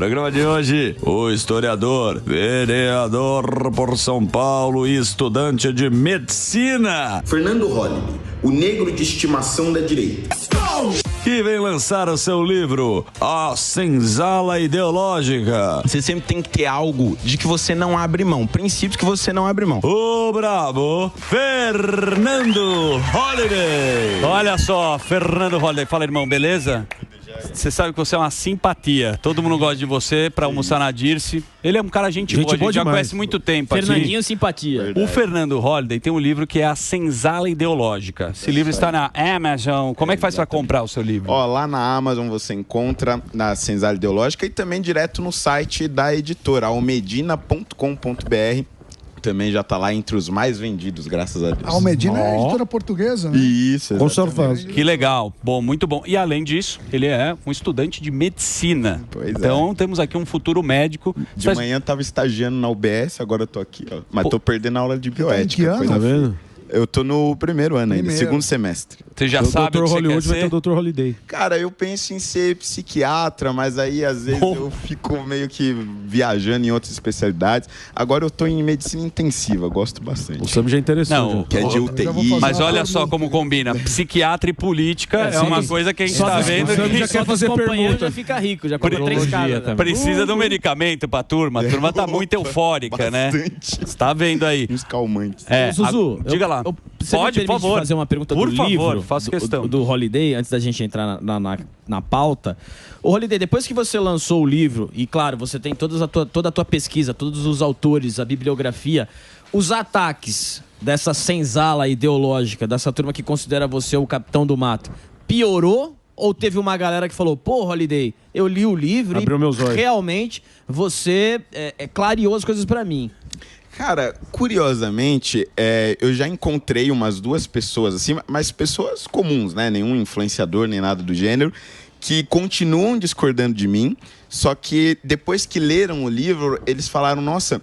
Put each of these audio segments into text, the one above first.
Programa de hoje, o historiador, vereador por São Paulo e estudante de medicina, Fernando Holliday, o negro de estimação da direita, que vem lançar o seu livro, A Senzala Ideológica. Você sempre tem que ter algo de que você não abre mão, princípios que você não abre mão. O brabo Fernando Holliday. Olha só, Fernando Holliday. Fala, irmão, beleza? Você sabe que você é uma simpatia. Todo mundo gosta de você pra almoçar na Dirce. Ele é um cara gente boa, a gente já conhece muito tempo aqui. Fernandinho simpatia. O Fernando Holliday tem um livro que é A Senzala Ideológica. Esse livro está na Amazon. Como é que faz pra comprar o seu livro? Ó, lá na Amazon você encontra na Senzala Ideológica e também direto no site da editora, almedina.com.br. Também já tá lá entre os mais vendidos, graças a Deus. A Almedina é editora portuguesa, né? Isso, exatamente. Que legal. Bom, muito bom. E além disso, ele é um estudante de medicina. Pois então, temos aqui um futuro médico. De manhã eu tava estagiando na UBS, agora eu tô aqui, ó. Mas tô perdendo a aula de bioética. Em que ano? Coisa Tá vendo? feia. Eu tô no primeiro ano ainda, segundo semestre. Você já sabe o que você quer ser? O Dr. Holiday. Cara, eu penso em ser psiquiatra, mas aí às vezes eu fico meio que viajando em outras especialidades. Agora eu tô em medicina intensiva, gosto bastante. O Sam já é interessante. Não, que é de UTI. Mas olha só como combina. Psiquiatra e política é uma coisa que a gente tá vendo. O Sam já quer fazer pergunta. Já fica rico, já comprou 3 casas. Precisa de um medicamento pra turma. A turma tá muito eufórica, né? Você tá vendo aí. Uns calmantes. Zuzu, diga lá. Você Pode, me por favor. fazer uma pergunta Por do favor, livro, faço questão. do Holiday, antes da gente entrar na pauta. O Holiday, depois que você lançou o livro, e claro, você tem toda a tua pesquisa, todos os autores, a bibliografia, os ataques dessa senzala ideológica, dessa turma que considera você o capitão do mato, piorou? Ou teve uma galera que falou, pô, Holiday, eu li o livro Abriu meus olhos. Realmente você clareou as coisas pra mim. Cara, curiosamente, eu já encontrei umas 2 pessoas, assim, mas pessoas comuns, né? Nenhum influenciador, nem nada do gênero, que continuam discordando de mim, só que depois que leram o livro, eles falaram, nossa,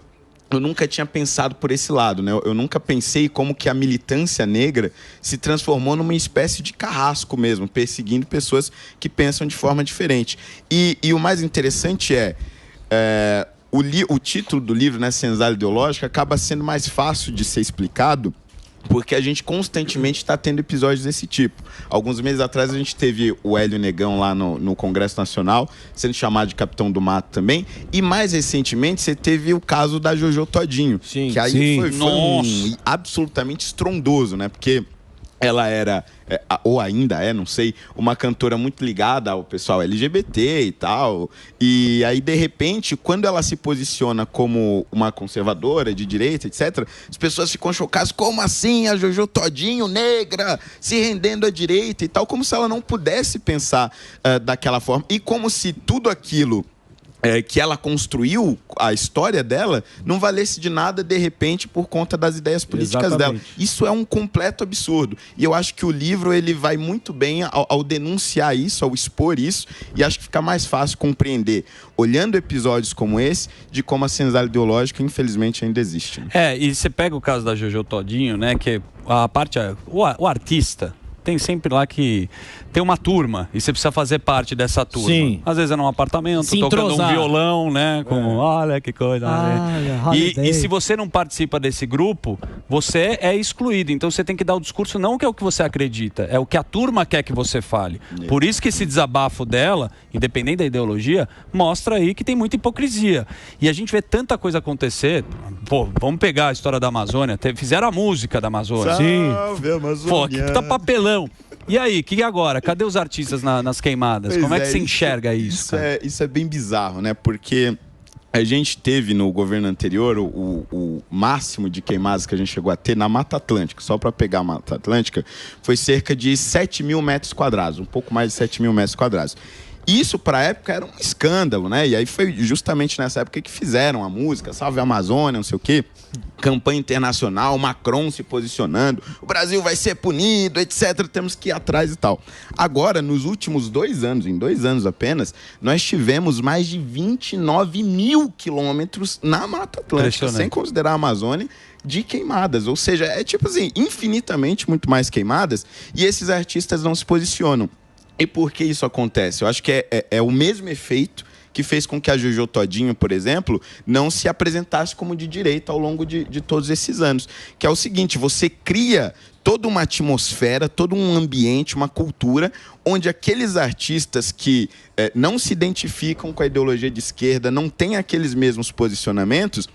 eu nunca tinha pensado por esse lado, né? Eu nunca pensei como que a militância negra se transformou numa espécie de carrasco mesmo, perseguindo pessoas que pensam de forma diferente. E o mais interessante o título do livro, né, Senzala Ideológica, acaba sendo mais fácil de ser explicado porque a gente constantemente está tendo episódios desse tipo. Alguns meses atrás a gente teve o Hélio Negão lá no Congresso Nacional, sendo chamado de Capitão do Mato também, e mais recentemente você teve o caso da Jojo Todinho, que aí foi absolutamente estrondoso, né, porque ela era, ou ainda é, não sei, uma cantora muito ligada ao pessoal LGBT e tal. E aí, de repente, quando ela se posiciona como uma conservadora de direita, etc., as pessoas ficam chocadas. Como assim a Jojo Todinho, negra, se rendendo à direita e tal? Como se ela não pudesse pensar daquela forma. E como se tudo aquilo que ela construiu, a história dela, não valesse de nada, de repente, por conta das ideias políticas dela. Isso é um completo absurdo. E eu acho que o livro ele vai muito bem ao denunciar isso, ao expor isso, e acho que fica mais fácil compreender, olhando episódios como esse, de como a senzala ideológica, infelizmente, ainda existe. Né? E você pega o caso da Jojo Todinho, né, que a parte... O artista... Tem sempre lá que tem uma turma e você precisa fazer parte dessa turma. Sim. Às vezes é num apartamento, Se tocando entrosar. um violão, né? Com, olha que coisa. E se você não participa desse grupo, você é excluído. Então você tem que dar o discurso não que é o que você acredita, é o que a turma quer que você fale. Por isso que esse desabafo dela, independente da ideologia, mostra aí que tem muita hipocrisia. E a gente vê tanta coisa acontecer. Pô, vamos pegar a história da Amazônia. Fizeram a música da Amazônia. Salve, Amazônia. Pô, que puta papelão. E aí, que agora? Cadê os artistas nas queimadas? Pois Como é que você enxerga isso? Isso é bem bizarro, né? Porque a gente teve no governo anterior o máximo de queimadas que a gente chegou a ter na Mata Atlântica. Só para pegar a Mata Atlântica, foi cerca de 7 mil metros quadrados, um pouco mais de 7 mil metros quadrados. Isso, para a época, era um escândalo, né? E aí foi justamente nessa época que fizeram a música, Salve a Amazônia, não sei o quê. Campanha internacional, Macron se posicionando, o Brasil vai ser punido, etc. Temos que ir atrás e tal. Agora, nos últimos 2 anos, em 2 anos apenas, nós tivemos mais de 29 mil quilômetros na Mata Atlântica, sem considerar a Amazônia, de queimadas. Ou seja, é tipo assim, infinitamente muito mais queimadas, e esses artistas não se posicionam. E por que isso acontece? Eu acho que é o mesmo efeito que fez com que a Jojo Todinho, por exemplo, não se apresentasse como de direita ao longo de todos esses anos. Que é o seguinte, você cria toda uma atmosfera, todo um ambiente, uma cultura, onde aqueles artistas que não se identificam com a ideologia de esquerda, não têm aqueles mesmos posicionamentos,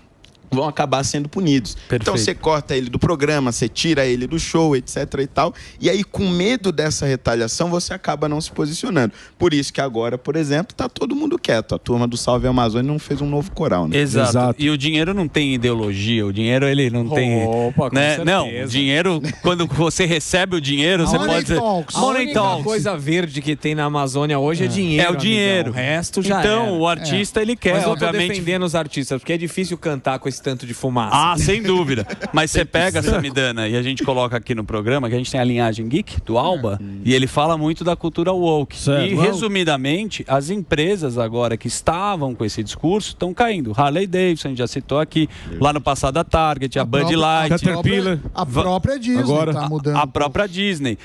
vão acabar sendo punidos. Perfeito. Então você corta ele do programa, você tira ele do show, etc. e tal. E aí, com medo dessa retaliação, você acaba não se posicionando. Por isso que agora, por exemplo, tá todo mundo quieto. A turma do Salve Amazônia não fez um novo coral, né? Exato. E o dinheiro não tem ideologia. O dinheiro, ele não tem... Opa, com certeza. Não, o dinheiro, quando você recebe o dinheiro, você pode dizer... A única coisa verde que tem na Amazônia hoje é dinheiro. É o dinheiro. Amigão. O resto já Então, o artista, ele quer, Mas eu tô obviamente... defendendo os artistas, porque é difícil cantar com esse tanto de fumaça. Ah, sem dúvida. Mas você pega, Samidana, e a gente coloca aqui no programa, que a gente tem a linhagem geek do Alba, e ele fala muito da cultura woke. Certo. E, resumidamente, as empresas agora que estavam com esse discurso estão caindo. Harley Davidson, a gente já citou aqui, lá no passado a Target, a Bud Light. Caterpillar. A própria Disney Agora, tá mudando. A própria Disney.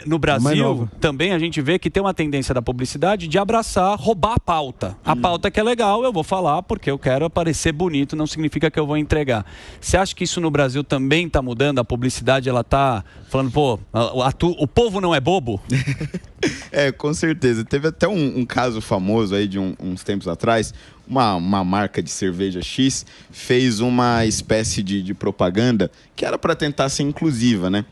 No Brasil, também a gente vê que tem uma tendência da publicidade de abraçar, roubar a pauta. A pauta que é legal, eu vou falar porque eu quero aparecer bonito, não significa que eu vou entregar. Você acha que isso no Brasil também está mudando? A publicidade, ela está falando, pô, o povo não é bobo? Com certeza. Teve até um caso famoso aí de uns tempos atrás. Uma marca de cerveja X fez uma espécie de propaganda que era para tentar ser inclusiva, né?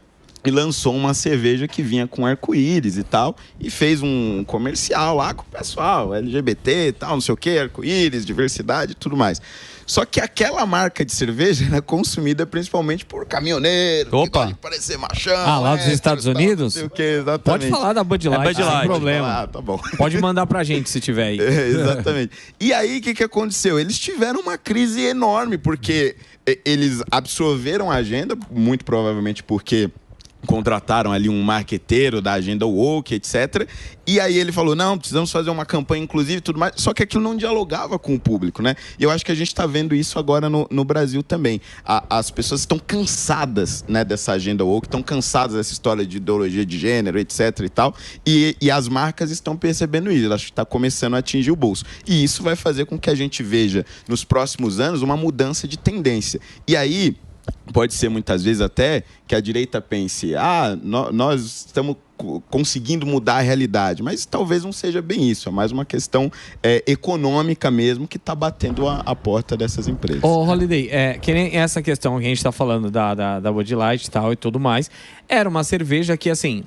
E lançou uma cerveja que vinha com arco-íris e tal, e fez um comercial lá com o pessoal, LGBT e tal, não sei o que, arco-íris, diversidade e tudo mais. Só que aquela marca de cerveja era consumida principalmente por caminhoneiros, que gostam de parecer machão. Lá dos Estados Unidos? Não sei o que, exatamente. Pode falar da Bud Light, sem problema. Ah, tá bom. Pode mandar pra gente se tiver aí. Exatamente. E aí, o que aconteceu? Eles tiveram uma crise enorme, porque eles absorveram a agenda, muito provavelmente porque contrataram ali um marqueteiro da agenda woke, etc. E aí ele falou, não, precisamos fazer uma campanha inclusiva e tudo mais. Só que aquilo não dialogava com o público, né? E eu acho que a gente está vendo isso agora no Brasil também. As pessoas estão cansadas, né, dessa agenda woke, estão cansadas dessa história de ideologia de gênero, etc. e tal. E as marcas estão percebendo isso. Elas estão começando a atingir o bolso. E isso vai fazer com que a gente veja, nos próximos anos, uma mudança de tendência. E aí, pode ser muitas vezes até que a direita pense, nós estamos conseguindo mudar a realidade, mas talvez não seja bem isso, é mais uma questão econômica mesmo que está batendo a porta dessas empresas. Holiday, que nem essa questão que a gente está falando da Bud Light e tal e tudo mais, era uma cerveja que assim...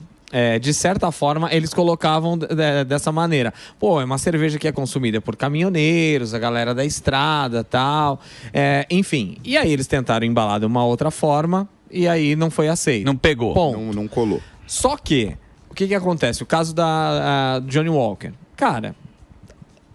de certa forma, eles colocavam dessa maneira. Pô, é uma cerveja que é consumida por caminhoneiros, a galera da estrada, tal. Enfim, e aí eles tentaram embalar de uma outra forma e aí não foi aceito. Não pegou. Não colou. Só que, o que acontece? O caso da Johnny Walker. Cara,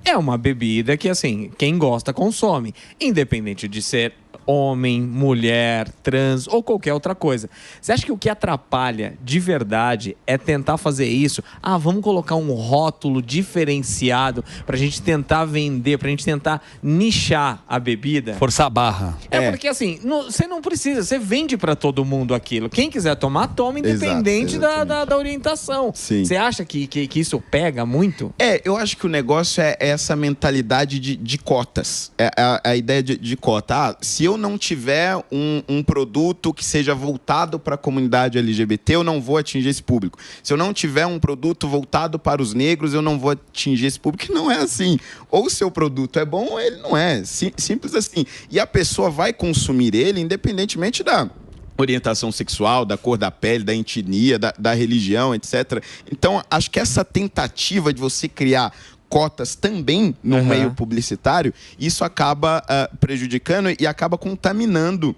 é uma bebida que, assim, quem gosta consome. Independente de ser homem, mulher, trans ou qualquer outra coisa. Você acha que o que atrapalha de verdade é tentar fazer isso? Vamos colocar um rótulo diferenciado pra gente tentar vender, pra gente tentar nichar a bebida? Forçar a barra. Porque assim, você não precisa, você vende pra todo mundo aquilo. Quem quiser tomar, toma, independente da orientação. Sim. Você acha que isso pega muito? Eu acho que o negócio é essa mentalidade de cotas. A ideia de cota. Se eu não tiver um produto que seja voltado para a comunidade LGBT, eu não vou atingir esse público. Se eu não tiver um produto voltado para os negros, eu não vou atingir esse público. Não é assim. Ou o seu produto é bom ou ele não é. Simples assim. E a pessoa vai consumir ele independentemente da orientação sexual, da cor da pele, da etnia, da religião, etc. Então, acho que essa tentativa de você criar cotas também no meio publicitário, isso acaba prejudicando e acaba contaminando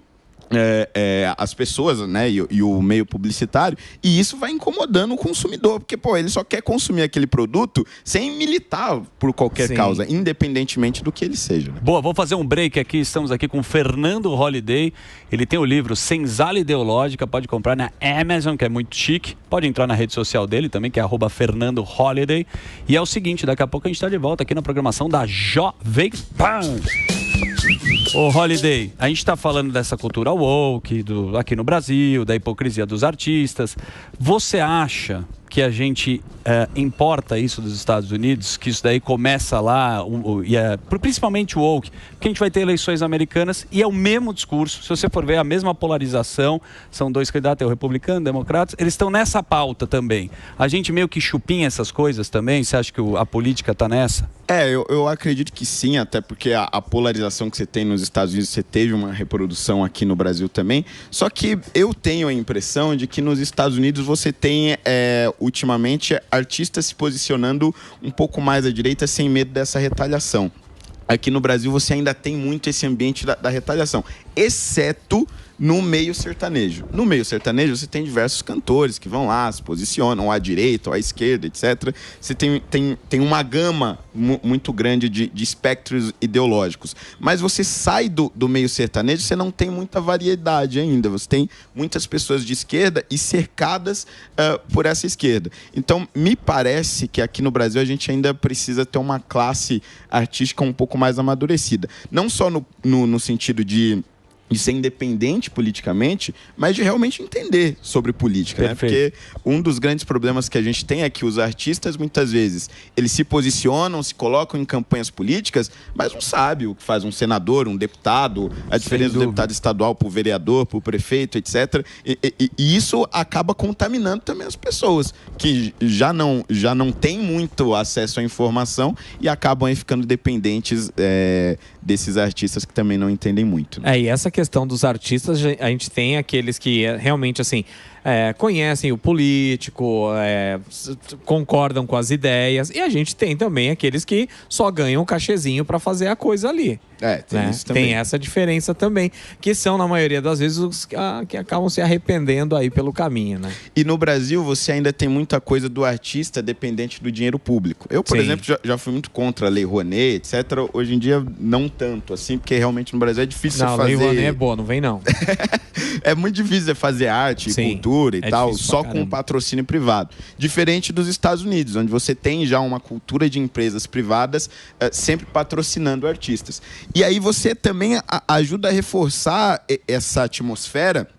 as pessoas, né, e o meio publicitário, e isso vai incomodando o consumidor, porque, ele só quer consumir aquele produto sem militar por qualquer causa, independentemente do que ele seja. Né? Boa, vou fazer um break aqui, estamos aqui com o Fernando Holliday, ele tem o livro Senzala Ideológica, pode comprar na Amazon, que é muito chique, pode entrar na rede social dele também, que é @FernandoHolliday, e é o seguinte, daqui a pouco a gente está de volta aqui na programação da Jovem Pan. Ô Holliday, a gente está falando dessa cultura woke aqui no Brasil, da hipocrisia dos artistas. Você acha que a gente importa isso dos Estados Unidos, que isso daí começa lá, principalmente o woke, porque a gente vai ter eleições americanas e é o mesmo discurso. Se você for ver a mesma polarização, são dois candidatos, é o republicano, democratas, eles estão nessa pauta também. A gente meio que chupinha essas coisas também. Você acha que a política está nessa? Eu acredito que sim, até porque a polarização que você tem nos Estados Unidos, você teve uma reprodução aqui no Brasil também. Só que eu tenho a impressão de que nos Estados Unidos você tem, ultimamente, artistas se posicionando um pouco mais à direita sem medo dessa retaliação. Aqui no Brasil você ainda tem muito esse ambiente da retaliação, exceto no meio sertanejo. No meio sertanejo você tem diversos cantores que vão lá, se posicionam à direita ou à esquerda, etc. Você tem uma gama muito grande de espectros ideológicos. Mas você sai do meio sertanejo, você não tem muita variedade ainda. Você tem muitas pessoas de esquerda e cercadas por essa esquerda. Então, me parece que aqui no Brasil a gente ainda precisa ter uma classe artística um pouco mais amadurecida. Não só no sentido de ser independente politicamente, mas de realmente entender sobre política, né? Porque um dos grandes problemas que a gente tem é que os artistas, muitas vezes, eles se posicionam, se colocam em campanhas políticas, mas não sabe o que faz um senador, um deputado, a diferença do deputado estadual para o vereador, para o prefeito, etc. E isso acaba contaminando também as pessoas, que já não têm muito acesso à informação e acabam aí ficando dependentes desses artistas que também não entendem muito. Né? E essa questão dos artistas, a gente tem aqueles que realmente, assim, conhecem o político, concordam com as ideias, e a gente tem também aqueles que só ganham um cachezinho para fazer a coisa ali. Tem isso também. Tem essa diferença também, que são, na maioria das vezes, os que acabam se arrependendo aí pelo caminho, né? E no Brasil, você ainda tem muita coisa do artista dependente do dinheiro público. Eu, por exemplo, já fui muito contra a Lei Rouanet, etc. Hoje em dia, não tanto, assim, porque realmente no Brasil é difícil você fazer... Não, a Lei Rouanet é boa, não vem não. É muito difícil você fazer arte, cultura e tal, só com patrocínio privado. Diferente dos Estados Unidos, onde você tem já uma cultura de empresas privadas sempre patrocinando artistas. E aí você também ajuda a reforçar essa atmosfera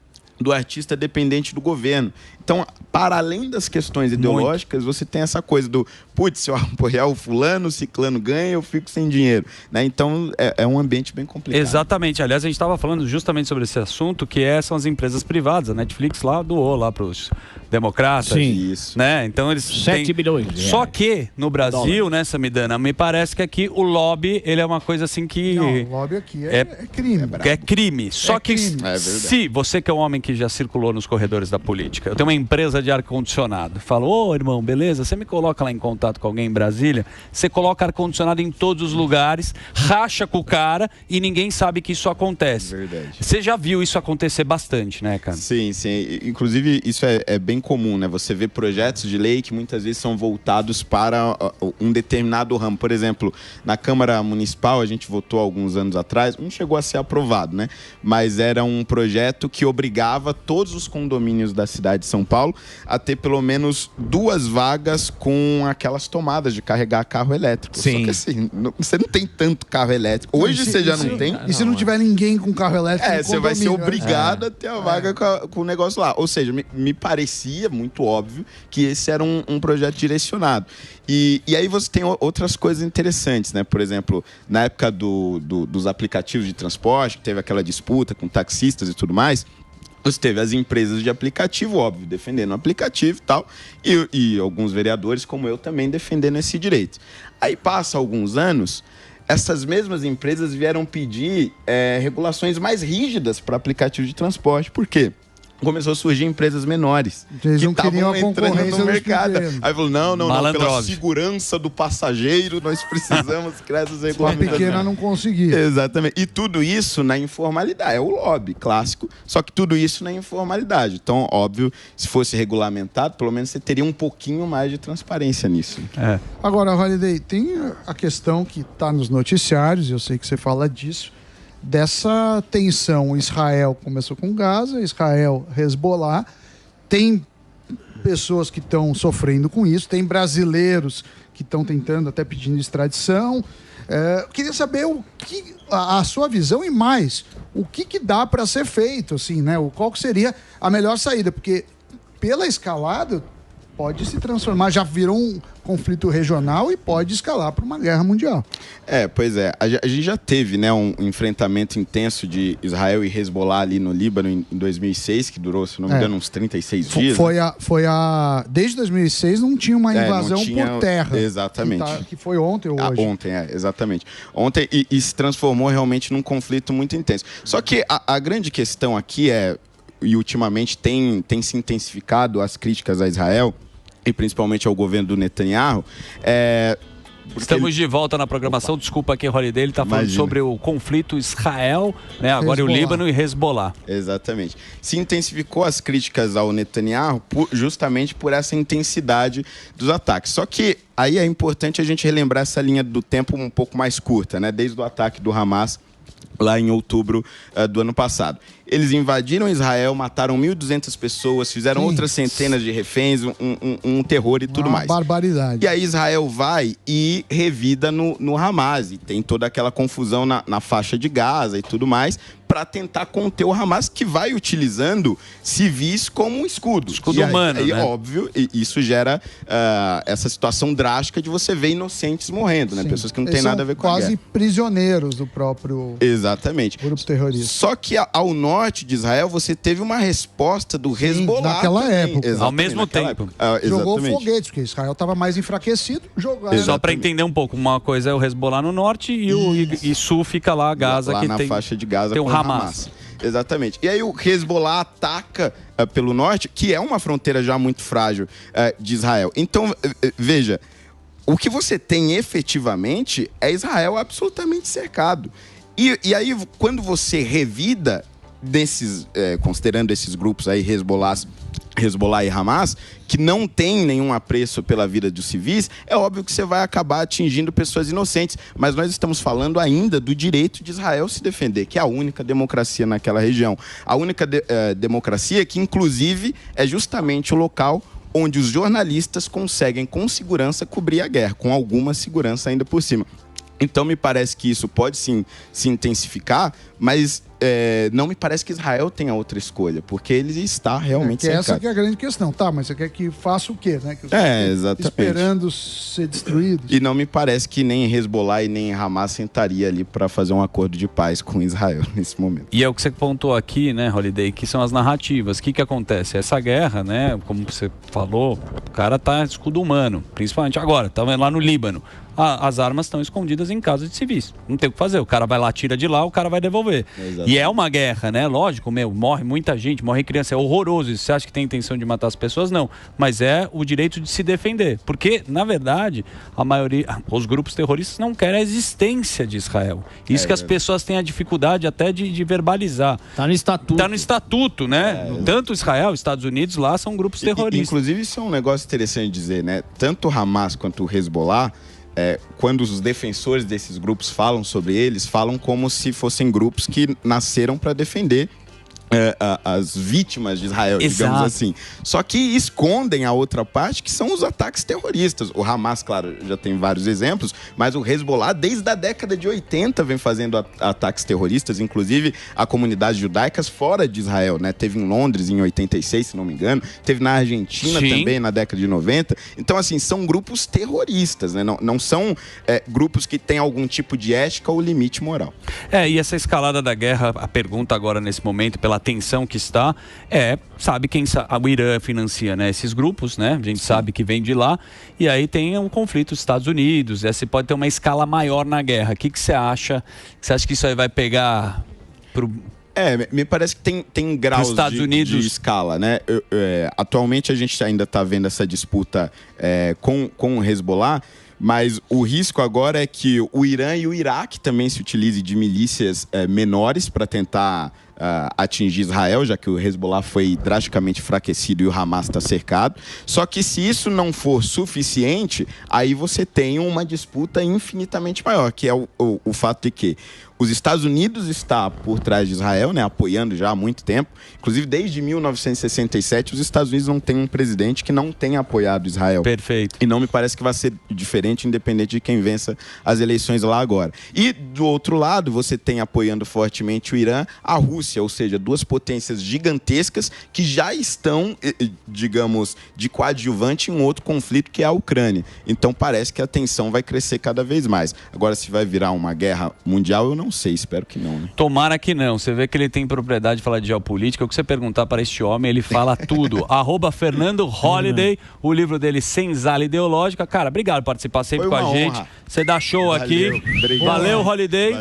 do artista dependente do governo. Então, para além das questões ideológicas, você tem essa coisa do, putz, se eu apoiar o fulano, o ciclano ganha, eu fico sem dinheiro. Né? Então, é um ambiente bem complicado. Exatamente. Aliás, a gente estava falando justamente sobre esse assunto, que são as empresas privadas. A Netflix lá doou lá para os democratas. Sim, isso. Né? Então, eles 7 bilhões. Só que, no Brasil, né, Samidana, me parece que aqui o lobby, ele é uma coisa assim que... Não, o lobby aqui é crime. É crime. Só que crime. se você que é um homem que já circulou nos corredores da política, eu tenho uma empresa de ar-condicionado, falo, ô irmão, beleza, você me coloca lá em contato com alguém em Brasília, você coloca ar-condicionado em todos os lugares, racha com o cara e ninguém sabe que isso acontece. Verdade. Você já viu isso acontecer bastante, né, cara? Sim, sim. Inclusive, isso é bem comum, né? Você vê projetos de lei que muitas vezes são voltados para um determinado ramo. Por exemplo, na Câmara Municipal, a gente votou alguns anos atrás, não chegou a ser aprovado, né? Mas era um projeto que obrigava todos os condomínios da cidade de São Paulo a ter pelo menos 2 vagas com aquelas tomadas de carregar carro elétrico. Sim. Só que assim, você não tem tanto carro elétrico. Hoje você já não tem. E se não tiver ninguém com carro elétrico, você vai ser obrigado a ter a vaga com o negócio lá. Ou seja, me parecia muito óbvio que esse era um projeto direcionado. E aí você tem outras coisas interessantes, né? Por exemplo, na época dos aplicativos de transporte, que teve aquela disputa com taxistas e tudo mais, você teve as empresas de aplicativo, óbvio, defendendo o aplicativo e tal, e alguns vereadores, como eu, também defendendo esse direito. Aí passa alguns anos, essas mesmas empresas vieram pedir regulações mais rígidas para aplicativo de transporte. Por quê? Começou a surgir empresas menores Eles que não queriam estavam a entrando concorrência no dos mercado. pequenos. Aí falou, não, pela Malandrose. segurança do passageiro, nós precisamos criar essas A regulamentações. pequena não conseguia. Exatamente. E tudo isso na informalidade. É o lobby clássico, só que tudo isso na informalidade. Então, óbvio, se fosse regulamentado, pelo menos você teria um pouquinho mais de transparência nisso. Agora, Holiday, tem a questão que está nos noticiários, eu sei que você fala disso, dessa tensão. Israel começou com Gaza, Israel, Hezbollah, tem pessoas que estão sofrendo com isso, tem brasileiros que estão tentando, até pedindo extradição. Queria saber a sua visão e mais, o que dá para ser feito, assim, né? Qual que seria a melhor saída? Porque pela escalada, pode se transformar, já virou um conflito regional e pode escalar para uma guerra mundial. Pois é. A gente já teve, né, um enfrentamento intenso de Israel e Hezbollah ali no Líbano em 2006, que durou, se não me engano, uns 36 dias. Desde 2006 não tinha uma invasão não tinha, por terra. Exatamente. Que foi ontem ou hoje. Ontem, exatamente. Ontem e se transformou realmente num conflito muito intenso. Só que a grande questão aqui e ultimamente tem se intensificado as críticas a Israel, e principalmente ao governo do Netanyahu, Estamos de volta na programação. Desculpa aqui, Holiday, ele está falando sobre o conflito Israel, né? Agora o Líbano e Hezbollah. Exatamente. Se intensificou as críticas ao Netanyahu justamente por essa intensidade dos ataques. Só que aí é importante a gente relembrar essa linha do tempo um pouco mais curta, né? Desde o ataque do Hamas lá em outubro do ano passado. Eles invadiram Israel, mataram 1.200 pessoas, fizeram outras centenas de reféns, um terror e tudo mais. Barbaridade. E aí Israel vai e revida no Hamas, e tem toda aquela confusão na faixa de Gaza e tudo mais, para tentar conter o Hamas, que vai utilizando civis como um escudo. Escudo humano, aí, né? Óbvio, isso gera essa situação drástica de você ver inocentes morrendo, né? Pessoas que não têm nada a ver com a guerra. Quase prisioneiros do próprio Exatamente. grupo terrorista. Só que ao norte de Israel, você teve uma resposta do Hezbollah naquela também. época. Exatamente, Ao mesmo tempo. Jogou foguetes, porque Israel estava mais enfraquecido. Só para entender um pouco, uma coisa é o Hezbollah no norte e sul fica lá Gaza, lá que na tem faixa de Gaza tem o com Hamas. Exatamente. E aí o Hezbollah ataca pelo norte, que é uma fronteira já muito frágil de Israel. Então, veja, o que você tem efetivamente é Israel absolutamente cercado. E aí, quando você revida considerando esses grupos aí, Hezbollah e Hamas, que não tem nenhum apreço pela vida dos civis, é óbvio que você vai acabar atingindo pessoas inocentes. Mas nós estamos falando ainda do direito de Israel se defender, que é a única democracia naquela região. A única democracia que, inclusive, é justamente o local onde os jornalistas conseguem, com segurança, cobrir a guerra, com alguma segurança ainda por cima. Então, me parece que isso pode sim se intensificar, mas não me parece que Israel tenha outra escolha, porque ele está realmente cercado. Essa que é a grande questão. Tá, mas você quer que faça o quê, né? Que exatamente. Esperando ser destruído. E não me parece que nem Hezbollah e nem Hamas sentaria ali para fazer um acordo de paz com Israel nesse momento. E é o que você pontuou aqui, né, Holiday, que são as narrativas. O que acontece? Essa guerra, né, como você falou, o cara tá escudo humano, principalmente agora, tá lá no Líbano. As armas estão escondidas em casa de civis. Não tem o que fazer. O cara vai lá, tira de lá, o cara vai devolver. Exatamente. E é uma guerra, né? Lógico, morre muita gente, morre criança. É horroroso isso. Você acha que tem intenção de matar as pessoas? Não. Mas é o direito de se defender. Porque, na verdade, a maioria, os grupos terroristas não querem a existência de Israel. Isso que as pessoas têm a dificuldade até de verbalizar. Tá no estatuto. Tá no estatuto, né? Tanto Israel, Estados Unidos, lá são grupos terroristas. Inclusive, isso é um negócio interessante de dizer, né? Tanto o Hamas quanto o Hezbollah, quando os defensores desses grupos falam sobre eles, falam como se fossem grupos que nasceram para defender as vítimas de Israel, digamos assim. Só que escondem a outra parte, que são os ataques terroristas. O Hamas, claro, já tem vários exemplos, mas o Hezbollah, desde a década de 80, vem fazendo ataques terroristas, inclusive a comunidades judaicas fora de Israel, né? Teve em Londres em 86, se não me engano, teve na Argentina também na década de 90. Então, assim, são grupos terroristas, né? Não são grupos que têm algum tipo de ética ou limite moral. E essa escalada da guerra, a pergunta agora nesse momento, pela tensão que está, sabe quem o Irã financia, né, esses grupos, né? A gente sabe que vem de lá, e aí tem um conflito dos Estados Unidos, você pode ter uma escala maior na guerra. O que você acha? Você acha que isso aí vai pegar pro... Me parece que tem graus de escala, né? Atualmente a gente ainda está vendo essa disputa com o Hezbollah, mas o risco agora é que o Irã e o Iraque também se utilizem de milícias menores para tentar atingir Israel, já que o Hezbollah foi drasticamente enfraquecido e o Hamas está cercado. Só que se isso não for suficiente, aí você tem uma disputa infinitamente maior, que é o fato de que os Estados Unidos está por trás de Israel, né, apoiando já há muito tempo. Inclusive, desde 1967, os Estados Unidos não têm um presidente que não tenha apoiado Israel. Perfeito. E não me parece que vai ser diferente, independente de quem vença as eleições lá agora. E, do outro lado, você tem apoiando fortemente o Irã, a Rússia, ou seja, duas potências gigantescas que já estão, digamos, de coadjuvante em um outro conflito que é a Ucrânia. Então, parece que a tensão vai crescer cada vez mais. Agora, se vai virar uma guerra mundial, eu não sei, espero que não, né? Tomara que não. Você vê que ele tem propriedade de falar de geopolítica. O que você perguntar para este homem, ele fala tudo. @Fernando Holliday, o livro dele Senzala Ideológica. Cara, obrigado por participar sempre Foi com a uma gente. honra. Você dá show Valeu, aqui. obrigado. Valeu, Holliday.